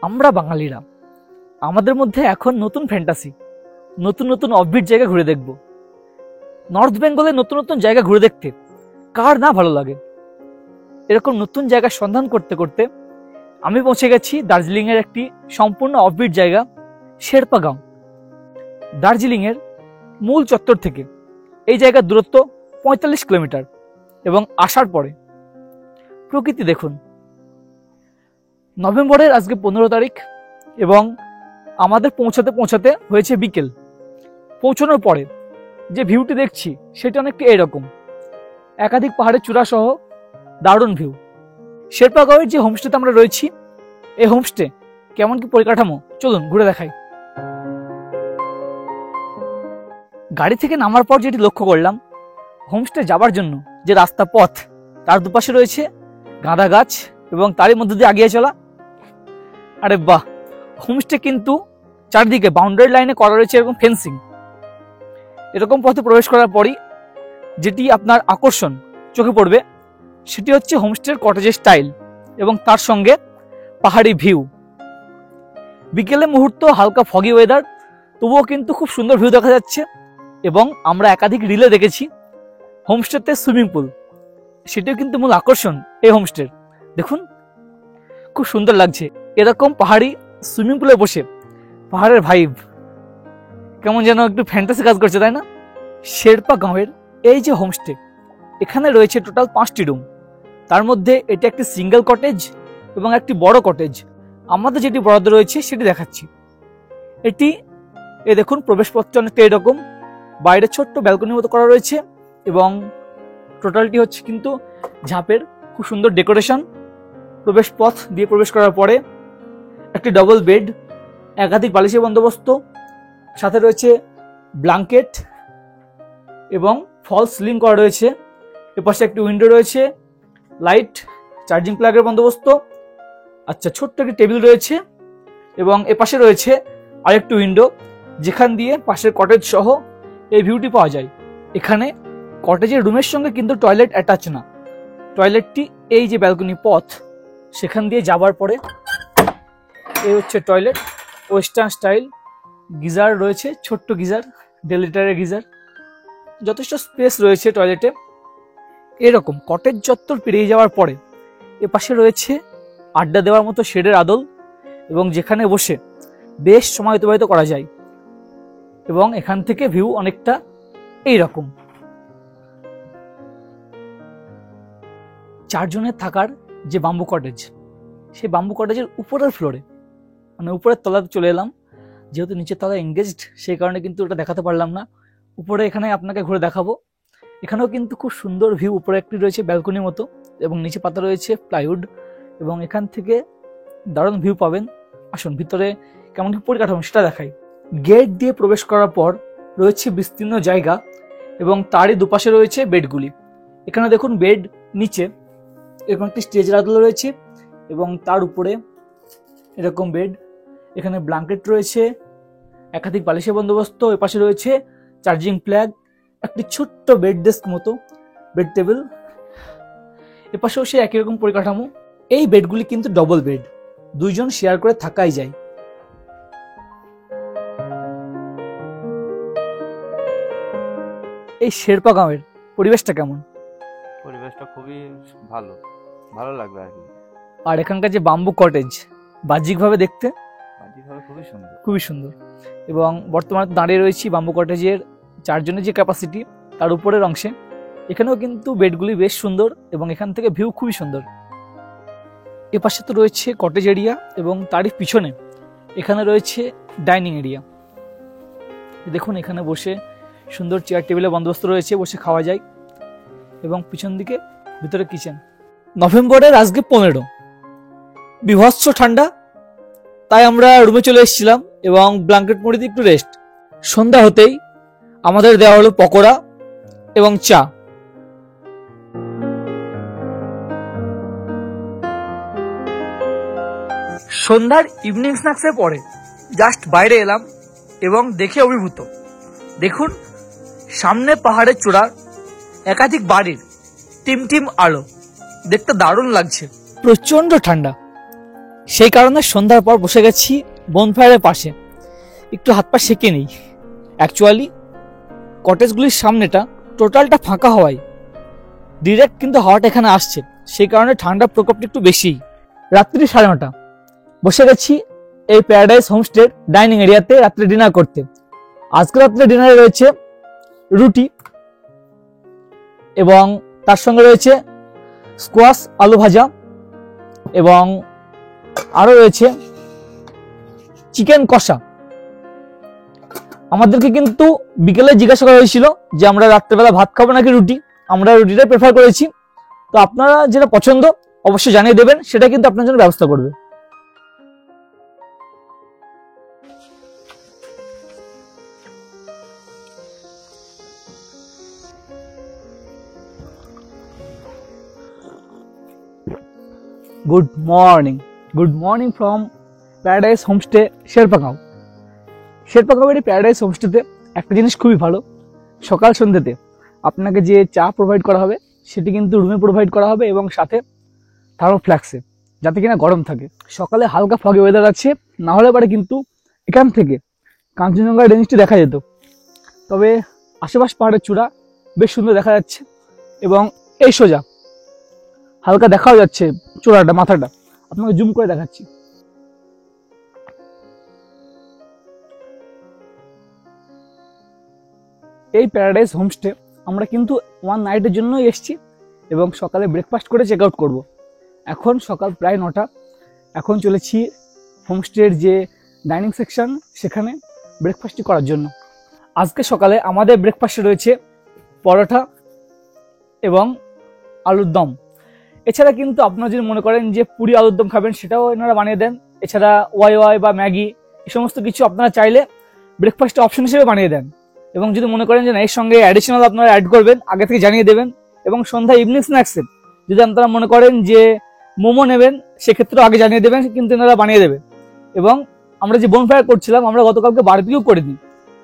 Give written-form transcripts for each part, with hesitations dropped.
আমরা বাঙালিরা আমাদের মধ্যে এখন নতুন ফ্যান্টাসি, নতুন নতুন অফবিট জায়গা ঘুরে দেখব। নর্থ বেঙ্গলে নতুন নতুন জায়গা ঘুরে দেখতে কার না ভালো লাগে। এরকম নতুন জায়গার সন্ধান করতে করতে আমি পৌঁছে গেছি দার্জিলিং এর একটি সম্পূর্ণ অফবিট জায়গা, শেরপা গাঁও। দার্জিলিং এর মূল চত্বর থেকে এই জায়গার দূরত্ব ৪৫ কিলোমিটার এবং আসার পরে প্রকৃতি দেখুন। নভেম্বরের আজকে ১৫ তারিখ এবং আমাদের পৌঁছাতে পৌঁছাতে হয়েছে বিকেল। পৌঁছানোর পরে যে ভিউটি দেখছি সেটা অনেকটা এরকম, একাধিক পাহাড়ের চূড়া সহ দারুণ ভিউ। শেরপা গাঁওয়ের যে হোমস্টেতে আমরা রয়েছি, এই হোমস্টে কেমন কি পরিকাঠামো চলুন ঘুরে দেখাই। গাড়ি থেকে নামার পর যেটি লক্ষ্য করলাম, হোমস্টে যাবার জন্য যে রাস্তা পথ তার দুপাশে রয়েছে গাঁদা গাছ এবং তারই মধ্যে দিয়ে আগিয়ে চলা। আরে বাহ, হোমস্টে কিন্তু চারদিকে বাউন্ডারি লাইনে করা রয়েছে এরকম ফেন্সিং। এরকম পথে প্রবেশ করার পরই যেটি আপনার আকর্ষণ চোখে পড়বে সেটি হচ্ছে হোমস্টের কটেজের স্টাইল এবং তার সঙ্গে পাহাড়ি ভিউ। বিকেলে মুহূর্ত, হালকা ফগি ওয়েদার, তবুও কিন্তু খুব সুন্দর ভিউ দেখা যাচ্ছে। এবং আমরা একাধিক রিলে দেখেছি হোমস্টেতে সুইমিং পুল, সেটিও কিন্তু মূল আকর্ষণ এই হোমস্টের। দেখুন খুব সুন্দর লাগছে এরকম পাহাড়ি সুইমিং পুলে বসে। পাহাড়ের ভাইব কেমন যেন একটু ফ্যান্টাসি কাজ করছে, তাই না? শেরপা গাঁওয়ের এই যে হোমস্টে, এখানে রয়েছে টোটাল 5টি রুম। তার মধ্যে এটা একটি সিঙ্গেল কটেজ এবং একটি বড় কটেজ। আমাদের যেটি বরাদ্দ রয়েছে সেটি দেখাচ্ছি। এটি দেখুন প্রবেশপথটা অনেকটা এরকম, বাইরে ছোট্ট ব্যালকনির মতো করা রয়েছে এবং টোটালটি হচ্ছে কিন্তু ঝাঁপের, খুব সুন্দর ডেকোরেশন। প্রবেশ পথ দিয়ে প্রবেশ করার পরে একটি ডবল বেড, একাধিক বালিশের বন্দোবস্ত, সাথে রয়েছে ব্ল্যাঙ্কেট এবং ফল সিলিং করা রয়েছে। এপাশে একটি উইন্ডো রয়েছে, লাইট, চার্জিং প্লাগের বন্দোবস্ত। আচ্ছা, ছোট্ট একটি টেবিল রয়েছে এবং এপাশে রয়েছে আরেকটি উইন্ডো, যেখান দিয়ে পাশের কটেজ সহ এই ভিউটি পাওয়া যায়। এখানে কটেজের রুমের সঙ্গে কিন্তু টয়লেট অ্যাটাচ না। টয়লেটটি এই যে ব্যালকনি পথ, সেখান দিয়ে যাবার পরে এই হচ্ছে টয়লেট, ওয়েস্টার্ন স্টাইল। গিজার রয়েছে, ছোট্ট গিজার, 1.5 লিটারের গিজার। যথেষ্ট স্পেস রয়েছে টয়লেটে। এরকম কটেজ চত্বর পেরিয়ে যাওয়ার পরে এপাশে রয়েছে আড্ডা দেওয়ার মতো শেডের আদল, এবং যেখানে বসে বেশ সময় অতিবাহিত করা যায়। এবং এখান থেকে ভিউ অনেকটা এইরকম। 4 জনের থাকার যে বাম্বু কটেজ, সেই বাম্বু কটেজের উপরের ফ্লোরে, মানে উপরের তলাতে চলে এলাম। যেহেতু নিচের তলা এঙ্গেজড, সেই কারণে কিন্তু ওটা দেখাতে পারলাম না। উপরে এখানে আপনাকে ঘুরে দেখাবো। এখানেও কিন্তু খুব সুন্দর ভিউ। উপরে একটি রয়েছে ব্যালকনির মতো এবং নিচে পাতা রয়েছে প্লাইউড, এবং এখান থেকে দারুণ ভিউ পাবেন। আসুন ভিতরে কেমন কি পরিকাঠামো সেটা দেখাই। গেট দিয়ে প্রবেশ করার পর রয়েছে বিস্তীর্ণ জায়গা এবং তারই দুপাশে রয়েছে বেডগুলি। এখানে দেখুন বেড নিচে এরকম একটি স্টেজের আদল রয়েছে এবং তার উপরে এরকম বেড। এখানে ব্ল্যাঙ্কেট রয়েছে, একাধিক বালিশের বন্দোবস্ত। এপাশে রয়েছে চার্জিং প্লাগ, একটি ছোট্ট বেড ডেস্ক মতো বেড টেবিল। এপাশেও সে একই রকম পরিকাঠামো। এই বেডগুলি কিন্তু ডবল বেড, 2 জন শেয়ার করে থাকাই যায়। এই শেরপা গাঁওয়ের পরিবেশটা কেমন? পরিবেশটা খুবই ভালো লাগবে আর কি। আর এখানকার যে বাম্বু কটেজ, বাহ্যিকভাবে দেখতে খুবই সুন্দর। এবং বর্তমানে দাঁড়িয়ে রয়েছি বাম্বু কটেজের 4 জনের যে ক্যাপাসিটি তার উপরের অংশে। এখানেও কিন্তু বেডগুলি বেশ সুন্দর এবং এখান থেকে ভিউ খুবই সুন্দর। এপাশে তো রয়েছে কটেজ এরিয়া এবং তারই পিছনে এখানে রয়েছে ডাইনিং এরিয়া। দেখুন এখানে বসে সুন্দর চেয়ার টেবিলের বন্দোবস্ত রয়েছে, বসে খাওয়া যায়। এবং পিছন দিকে ভিতরে কিচেন। নভেম্বরের আজকে 15, বিভৎস ঠান্ডা, তাই আমরা রুমে চলে এসেছিলাম এবং ব্ল্যাঙ্কেট মুড়ি দিয়ে একটু রেস্ট। সন্ধ্যা হতেই আমাদের দেওয়া হলো পকোড়া এবং চা। সন্ধ্যার ইভিনিং স্ন্যাক্সের পরে জাস্ট বাইরে এলাম এবং দেখে অভিভূত। দেখুন সামনে পাহাড়ের চূড়ার একাধিক বাড়ির টিম টিম আলো, দেখতে দারুণ লাগছে। প্রচন্ড ঠান্ডা, সেই কারণে সন্ধ্যার পর বসে গেছি বনফায়ারের পাশে, একটু হাত পা সেঁকে নিই। অ্যাকচুয়ালি কটেজগুলির সামনেটা টোটালটা ফাঁকা হওয়ায় ডিরেক্ট কিন্তু হাওয়াটা এখানে আসছে, সেই কারণে ঠান্ডার প্রকোপটা একটু বেশি। রাত্রি 9:30 বসে গেছি এই প্যারাডাইস হোমস্টে ডাইনিং এরিয়াতে রাত্রে ডিনার করতে। আজকে রাত্রে ডিনারে রয়েছে রুটি এবং তার সঙ্গে রয়েছে স্কোয়াশ আলু ভাজা এবং আরো রয়েছে চিকেন কষা। আমাদেরকে কিন্তু বিকেলে জিজ্ঞাসা করা হয়েছিল যে আমরা রাত্রেবেলা ভাত খাবো নাকি রুটি, আমরা রুটিটাই প্রেফার করেছি। তো আপনারা যেটা পছন্দ অবশ্যই জানিয়ে দেবেন, সেটা কিন্তু আপনার জন্য ব্যবস্থা করবে। Good morning from Paradise Homestay Sherpagaon. Sherpagaon এই প্যারাডাইস হোমস্টেতে একটা জিনিস খুবই ভালো, সকাল সন্ধ্যেতে আপনাকে যে চা প্রোভাইড করা হবে সেটি কিন্তু রুমে প্রোভাইড করা হবে এবং সাথে থার্মোফ্ল্যাক্সে, যাতে কিনা গরম থাকে। সকালে হালকা ফগি ওয়েদার আছে, না হলে পরে কিন্তু এখান থেকে কাঞ্চনজঙ্ঘা রেঞ্জটি দেখা যেত। তবে আশেপাশ পাহাড়ের চূড়া বেশ সুন্দর দেখা যাচ্ছে এবং এই সোজা হালকা দেখাও যাচ্ছে চূড়াটা, মাথাটা আপনাকে জুম করে দেখাচ্ছি। এই প্যারাডাইস হোমস্টে আমরা কিন্তু 1 নাইটের জন্যই এসেছি এবং সকালে ব্রেকফাস্ট করে চেক আউট করবো। এখন সকাল প্রায় 9টা। এখন চলেছি হোমস্টের যে ডাইনিং সেকশন সেখানে ব্রেকফাস্টটি করার জন্য। আজকে সকালে আমাদের ব্রেকফাস্টে রয়েছে পরোটা এবং আলুর দম। এছাড়া কিন্তু আপনারা যদি মনে করেন যে পুরি আলুর দম খাবেন, সেটাও এনারা বানিয়ে দেন। এছাড়া ওয়াই বা ম্যাগি এই সমস্ত কিছু আপনারা চাইলে ব্রেকফাস্টে অপশন হিসেবে বানিয়ে দেন। এবং যদি মনে করেন যে না এর সঙ্গে অ্যাডিশনাল আপনারা অ্যাড করবেন, আগে থেকে জানিয়ে দেবেন। এবং সন্ধ্যা ইভিনিং স্ন্যাক্সে যদি আপনারা মনে করেন যে মোমো নেবেন, সেক্ষেত্রেও আগে জানিয়ে দেবেন, কিন্তু এনারা বানিয়ে দেবে। এবং আমরা যে বনফায়ার করছিলাম, আমরা গতকালকে বারবিকিউ করে দিই।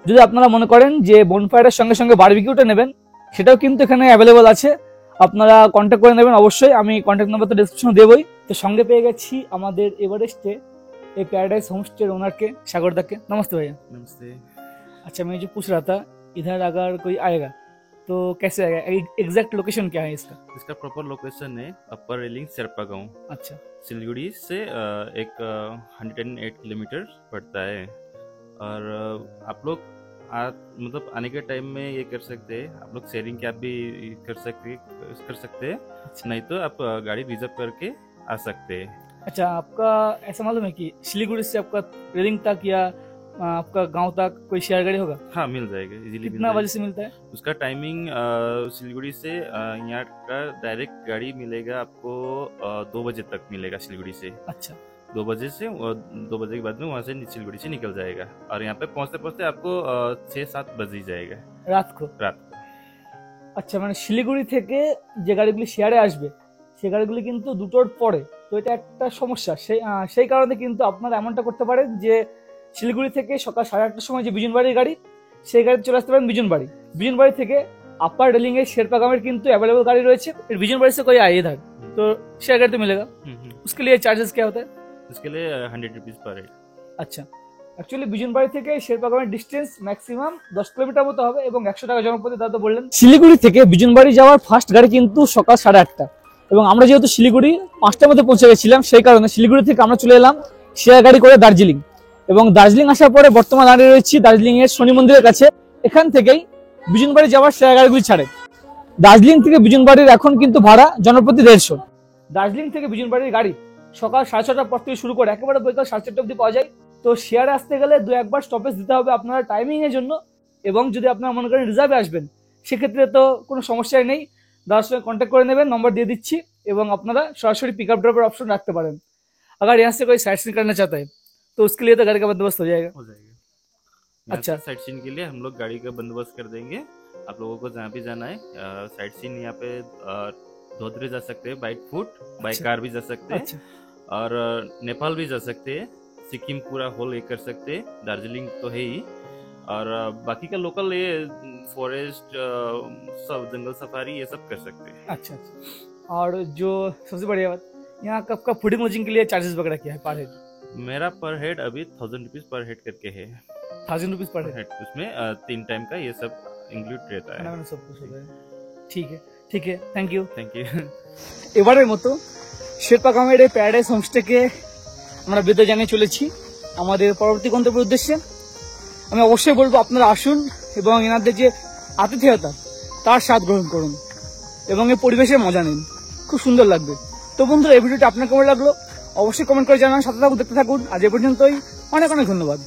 যদি আপনারা মনে করেন যে বনফায়ারের সঙ্গে সঙ্গে বারবিকিউটা নেবেন, সেটাও কিন্তু এখানে অ্যাভেলেবল আছে, আপনারা কন্ট্যাক্ট করে নেবেন। অবশ্যই আমি কন্ট্যাক্ট নাম্বার তো ডিসক্রিপশনে দেবই। তো সঙ্গে পেয়ে গেছি আমাদের এভারেস্টে এই প্যারাडाइस होमस्टे ओनर के सागर दा के। नमस्ते भैया। नमस्ते। अच्छा, मैं जो पूछ रहा था, इधर अगर कोई आएगा तो कैसे आएगा, एग्जैक्ट लोकेशन क्या है इसका? इसका प्रॉपर लोकेशन है अपर रेलिंग शेरपा गाँव। अच्छा, सिलीगुड़ी से एक 108 किलोमीटर पड़ता है। और आप लोग मतलब आने के टाइम में ये कर सकते हैं, आप लोग शेयरिंग कैब भी कर सकते हैं। अच्छा। नहीं तो आप गाड़ी रिजर्व करके आ सकते हैं। अच्छा, आपका ऐसा मालूम है कि सिलीगुड़ी से आपका रेलिंग तक या आपका गांव तक कोई शेयर गाड़ी होगा? हाँ, मिल जाएगा इजीली। कितना बजे से मिलता है? उसका टाइमिंग सिलीगुड़ी से यहाँ का डायरेक्ट गाड़ी मिलेगा आपको 2 बजे तक मिलेगा सिलीगुड़ी से। अच्छा, 2 बजे से 2 बजे के बाद में वहाँ से सिलीगुड़ी से निकल जाएगा और यहाँ पे पहुँचते पहुँचते आपको 6-7 बज ही जाएगा রাত को। আচ্ছা, মানে শিলিগুড়ি থেকে যে গাড়িগুলি শেয়ারে আসবে সেই গাড়িগুলি কিন্তু দুটোর পরে, তো এটা একটা সমস্যা। সেই কারণে কিন্তু আপনারা এমনটা করতে পারেন যে শিলিগুড়ি থেকে সকাল 8:30টার সময় যে বিজনবাড়ির গাড়ি, সেই গাড়িতে চলে আসতে পারেন বিজনবাড়ি থেকে अपर रेलिंग है शेरपा गाँव কিন্তু अवेलेबल गाड़ी रही है। फिर बिजनबाड़ी से कोई आए इधर तो शेयर गाड़ी तो मिलेगा। उसके लिए चार्जेस क्या होता है? इसके लिए 100 रुपीज पर हेड। अच्छा, অ্যাকচুয়ালি বিজনবাড়ি থেকে শেরপাগাঁওয়ের ডিস্টেন্স ম্যাক্সিমাম 10 কিলোমিটার মতো হবে এবং 100 টাকা জনপ্রতি দাদা বললেন। শিলিগুড়ি থেকে বিজনবাড়ি যাওয়ার ফার্স্ট গাড়ি কিন্তু সকাল 8:30 এবং আমরা যেহেতু শিলিগুড়ি 5টার মধ্যে পৌঁছে গেছিলাম, সেই কারণে শিলিগুড়ি থেকে আমরা চলে এলাম শেয়ার গাড়ি করে দার্জিলিং। এবং দার্জিলিং আসার পরে বর্তমানে দাঁড়িয়ে রয়েছি দার্জিলিং এর শনি মন্দিরের কাছে। এখান থেকেই বিজনবাড়ি যাওয়ার শেয়ার গাড়িগুলি ছাড়ে। দার্জিলিং থেকে বিজনবাড়ির এখন কিন্তু ভাড়া জনপ্রতি 150। দার্জিলিং থেকে বিজনবাড়ির গাড়ি সকাল 6:30টার পর থেকে শুরু করে একেবারে বিকাল 4:30 অবধি পাওয়া যায়। তো শেয়ারে আসতে গেলে 2-1বার স্টপেজ দিতে হবে আপনারা টাইমিং এর জন্য। এবং যদি আপনারা মনে করেন রিজার্ভে আসবেন, সেক্ষেত্রে তো কোনো সমস্যাই নেই, দাদার সঙ্গে কন্ট্যাক্ট করে নেবেন, নম্বর দিয়ে দিচ্ছি এবং আপনারা সরাসরি पिकअप ड्रॉपर ऑप्शन रखते पारें। अगर यहाँ से कोई साइट सीइंग करना चाहता है तो उसके लिए तो गाड़ी का बंदोबस्त हो जाएगा। अच्छा, साइट सीइंग के लिए हम लोग गाड़ी का बंदोबस्त कर देंगे। आप लोगों को जहाँ भी जाना है साइट सीइंग यहाँ पे धोधरे जा सकते हैं, बाइक फुट बाइक कार भी जा सकते हैं। अच्छा, और नेपाल भी जा सकते हैं, सिक्किम पूरा होल ये कर सकते हैं, दार्जिलिंग तो है ही। और बाकी का लोकल ये फॉरेस्ट सब जंगल सफारी ये सब कर सकते हैं। अच्छा। और जो सबसे बढ़िया बात, यहाँ का फूडिंग वोडिंग के लिए चार्जेस वगैरह क्या है पर हेड? मेरा पर हेड अभी 1000 रुपीज पर हेड करके है। 1000 रुपीज पर हेड? हेड उसमें 3 टाइम का ये सब इंक्लूड रहता खाना है। वाना सब कुछ होता है। ठीक है, थैंक यू। Thank you. এবারের মতো শেরপা গ্রামের এই প্যারাডাইস হোমস্টেকে আমরা বিদায় জানিয়ে চলেছি আমাদের পরবর্তী গন্তব্যের উদ্দেশ্যে। আমি অবশ্যই বলবো আপনারা আসুন এবং এনাদের যে আতিথেয়তা তার স্বাদ গ্রহণ করুন এবং এই পরিবেশের মজা নিন, খুব সুন্দর লাগবে। তো বন্ধুরা, এই ভিডিওটা আপনার কেমন লাগলো অবশ্যই কমেন্ট করে জানান, সাথে থাকুন, দেখতে থাকুন। আজ এ পর্যন্তই, অনেক অনেক ধন্যবাদ।